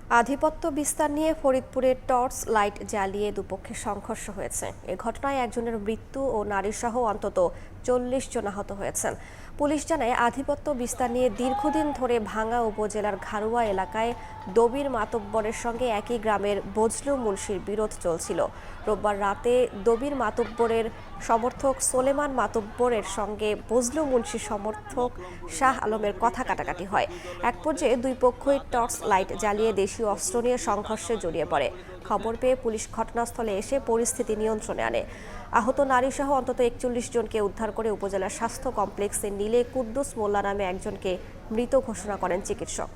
আধিপত্য বিস্তার নিয়ে ফরিদপুরে টর্চ লাইট জ্বালিয়ে দুপক্ষের সংঘর্ষ হয়েছে। এ ঘটনায় একজনের মৃত্যু ও নারীসহ অন্তত ৪০ জন আহত হয়েছেন। পুলিশ জানায়, আধিপত্য বিস্তার নিয়ে দীর্ঘদিন ধরে ভাঙ্গা উপজেলার ঘারুয়া এলাকায় দবির মাতব্বরের সঙ্গে একই গ্রামের বজলু মুন্সির বিরোধ চলছিল। রোববার রাতে দবির মাতব্বরের সমর্থক সোলেমান মাতব্বরের সঙ্গে বজলু মুন্সির সমর্থক শাহ আলমের কথা কাটাকাটি হয়। এক পর্যায়ে দুই পক্ষই টর্চ লাইট জ্বালিয়ে দেশীয় অস্ত্র নিয়ে সংঘর্ষে জড়িয়ে পড়ে। খবর পেয়ে পুলিশ ঘটনাস্থলে এসে পরিস্থিতি নিয়ন্ত্রণে আনে। আহত নারীসহ অন্তত ৪১ জনকে উদ্ধার করে উপজেলার স্বাস্থ্য কমপ্লেক্সে নিলে কুদ্দুস মোল্লা নামে একজনকে মৃত ঘোষণা করেন চিকিৎসক।